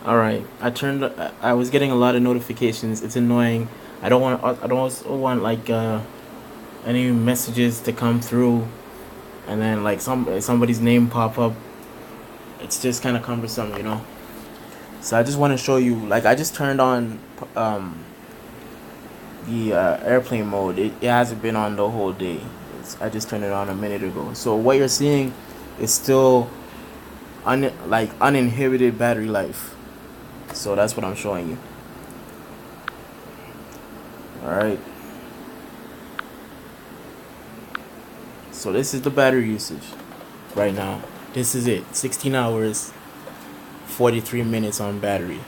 All right. I was getting a lot of notifications. It's annoying. I don't want. I don't also want like any messages to come through, and then like somebody's name pop up. It's just kind of cumbersome, you know. So I just want to show you. Like I just turned on the airplane mode. It hasn't been on the whole day. I just turned it on a minute ago. So what you're seeing is still uninhibited battery life. So that's what I'm showing you. All right. So this is the battery usage right now. This is it. 16 hours, 43 minutes on battery.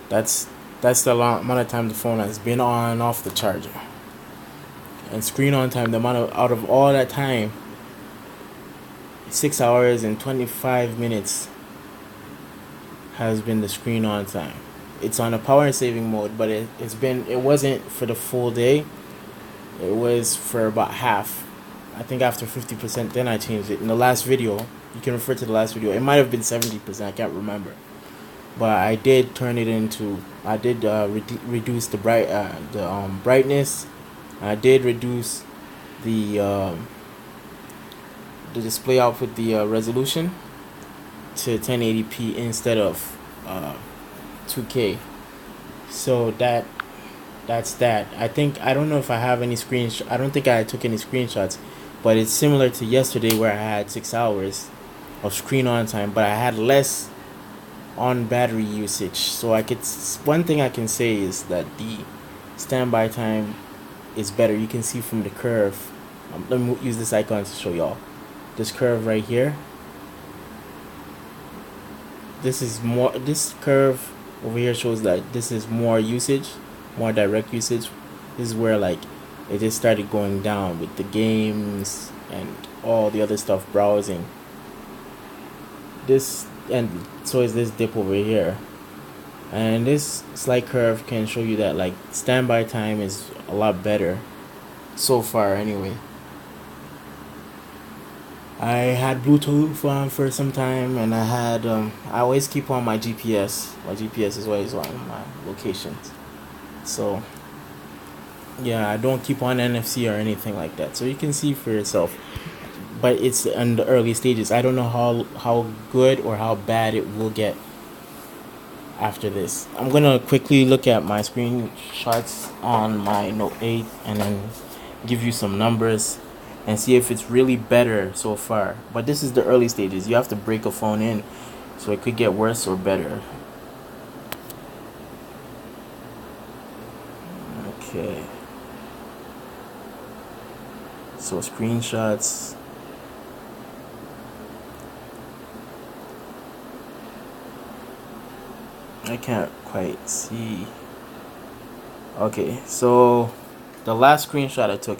That's that's the amount of time the phone has been on and off the charger. And screen on time, the amount of out of all that time, 6 hours and 25 minutes has been the screen on time. It's on a power saving mode, but it wasn't for the full day. It was for about half. I think after 50%, then I changed it. In the last video, you can refer to the last video. It might have been 70%. I can't remember, but I did turn it into. I did reduce the brightness. I did reduce the display output, the resolution to 1080p instead of 2K. So that's that. I don't know if I have any I don't think I took any screenshots, but it's similar to yesterday where I had 6 hours of screen on time, but I had less on battery usage. So one thing I can say is that the standby time is better. You can see from the curve. Let me use this icon to show y'all. This curve right here. This curve over here shows that this is more usage, more direct usage. This is where like it just started going down with the games and all the other stuff, browsing. This and so is this dip over here. And this slight curve can show you that like standby time is a lot better so far anyway. I had Bluetooth on for some time, and I always keep on my GPS. My GPS is always on my locations. So yeah, I don't keep on NFC or anything like that. So you can see for yourself. But it's in the early stages. I don't know how good or how bad it will get after this. I'm gonna quickly look at my screenshots on my Note 8 and then give you some numbers and see if it's really better so far. But this is the early stages. You have to break a phone in, so it could get worse or better. Okay. So screenshots. I can't quite see. Okay, so the last screenshot I took,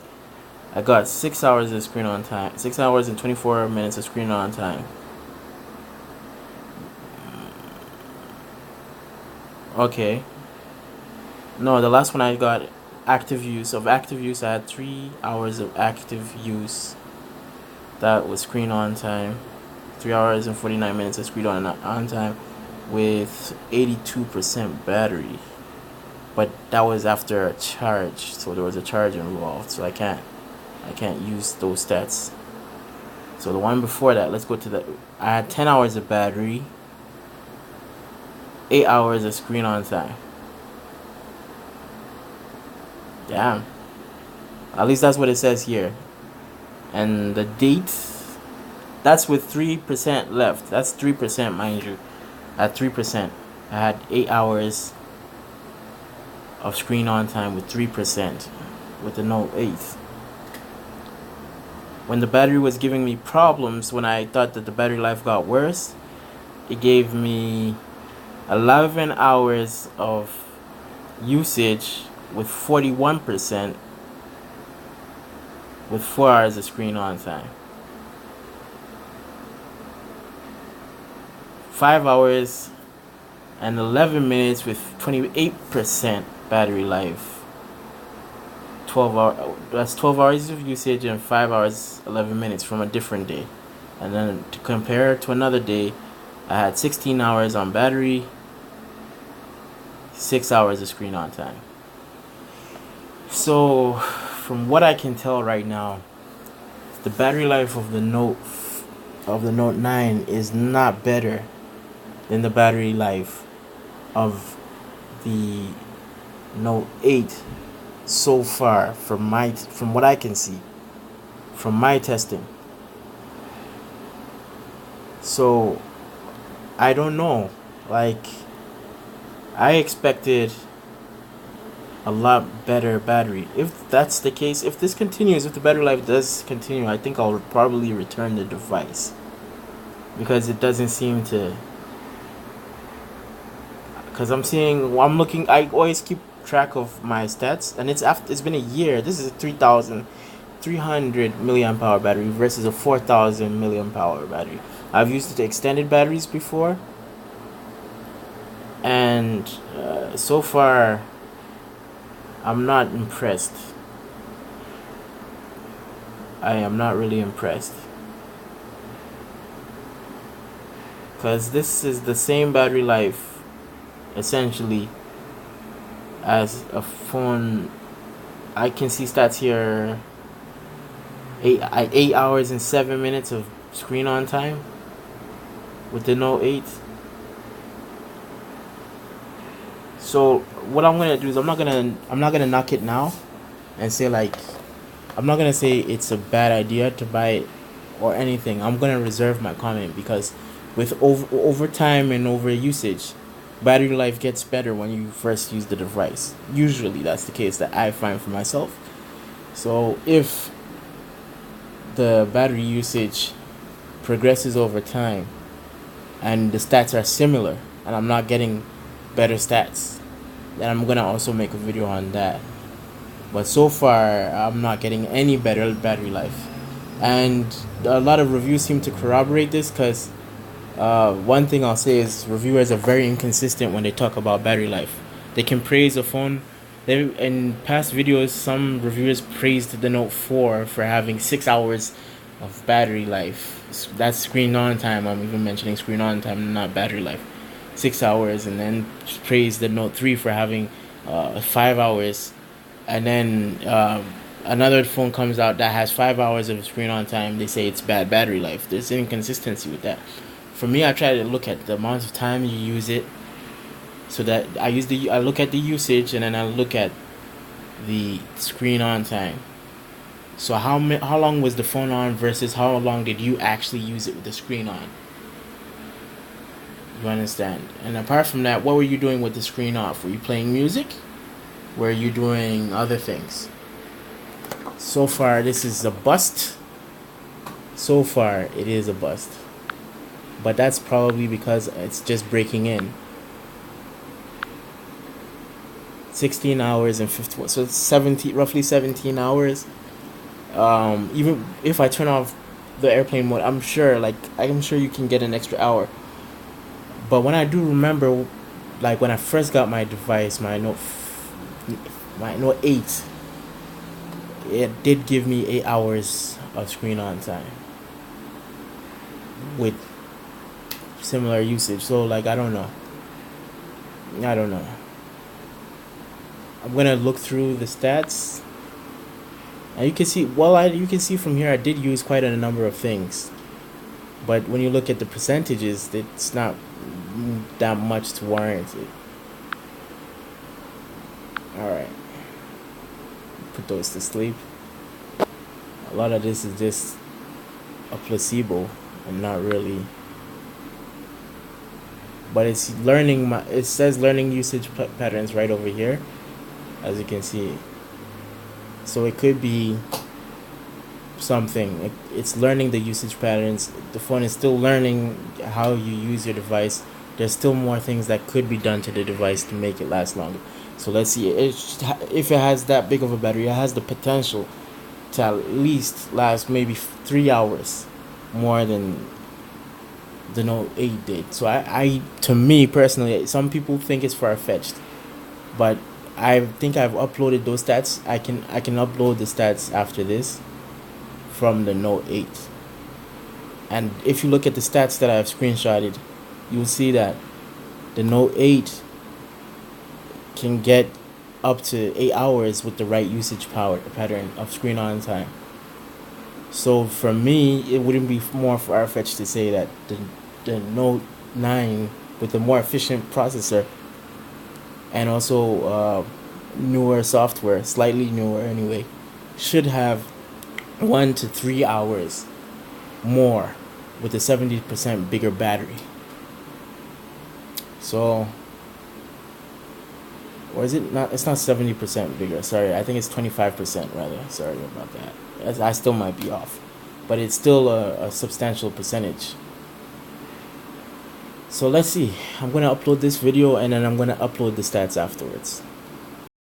I got 6 hours of screen on time. 6 hours and 24 minutes of screen on time. Okay. No, the last one I got active use. Of active use, I had 3 hours of active use. That was screen on time. 3 hours and 49 minutes of screen on time with 82% battery. But that was after a charge, so there was a charge involved. So I can't use those stats. So the one before that, let's go to the. I had 10 hours of battery, 8 hours of screen on time. Damn. At least that's what it says here. And the date, that's with 3% left. That's 3%, mind you. At 3%, I had 8 hours of screen on time with 3% with the Note 8. When the battery was giving me problems, when I thought that the battery life got worse, it gave me 11 hours of usage with 41% with 4 hours of screen on time. 5 hours and 11 minutes with 28% battery life. that's 12 hours of usage and 5 hours 11 minutes from a different day. And then to compare to another day, I had 16 hours on battery, 6 hours of screen on time. So, from what I can tell right now, the battery life of the Note 9 is not better than the battery life of the Note 8 so far from what I can see from my testing. So I don't know. Like, I expected a lot better battery. If that's the case, if this continues, if the battery life does continue, I think I'll probably return the device, because it doesn't seem to. Because I'm looking. I always keep track of my stats, and it's been a year. This is a 3,300 milliamp hour battery versus a 4,000 milliamp hour battery. I've used the extended batteries before, and so far I'm not impressed. I am not really impressed, because this is the same battery life essentially as a phone. I can see stats here: 8 hours and 7 minutes of screen on time with the Note 8. So what I'm gonna do is I'm not gonna knock it now and say, like, I'm not gonna say it's a bad idea to buy it or anything. I'm gonna reserve my comment, because with over time and over usage, battery life gets better when you first use the device. Usually that's the case that I find for myself. So if the battery usage progresses over time and the stats are similar and I'm not getting better stats, then I'm gonna also make a video on that. But so far I'm not getting any better battery life, and a lot of reviews seem to corroborate this, because one thing I'll say is reviewers are very inconsistent when they talk about battery life. They can praise a phone. In past videos, some reviewers praised the Note 4 for having 6 hours of battery life. That's screen on time. I'm even mentioning screen on time, not battery life. 6 hours, and then praised the Note 3 for having 5 hours. And then another phone comes out that has 5 hours of screen on time. They say it's bad battery life. There's inconsistency with that. For me, I try to look at the amount of time you use it, so that I look at the usage, and then I look at the screen on time. So how long was the phone on versus how long did you actually use it with the screen on? You understand? And apart from that, what were you doing with the screen off? Were you playing music? Were you doing other things? So far, this is a bust. So far, it is a bust. But that's probably because it's just breaking in. 16 hours and 51, so it's roughly 17 hours. Even if I turn off the airplane mode, I'm sure you can get an extra hour. But when I do remember, like when I first got my device, my Note 8, it did give me 8 hours of screen on time with similar usage. So, like, I don't know. I'm gonna look through the stats, and you can see. You can see from here I did use quite a number of things, but when you look at the percentages, it's not that much to warrant it. All right, put those to sleep. A lot of this is just a placebo, and not really. But it's learning. It says learning usage patterns right over here, as you can see. So it could be something. It's learning the usage patterns. The phone is still learning how you use your device. There's still more things that could be done to the device to make it last longer. So let's see. If it has that big of a battery, it has the potential to at least last maybe 3 hours more than the Note 8 did. So to me personally, some people think it's far-fetched, but I think I've uploaded those stats. I can upload the stats after this from the Note 8. And if you look at the stats that I've screenshotted, you'll see that the Note 8 can get up to 8 hours with the right usage power pattern of screen on time. So for me, it wouldn't be more far fetched to say that the Note 9 with a more efficient processor and also newer software, slightly newer anyway, should have 1 to 3 hours more with a 70% bigger battery. So, or is it not? It's not 70% bigger. Sorry, I think it's 25% rather. Sorry about that. I still might be off, but it's still a substantial percentage. So let's see. I'm gonna upload this video and then I'm gonna upload the stats afterwards.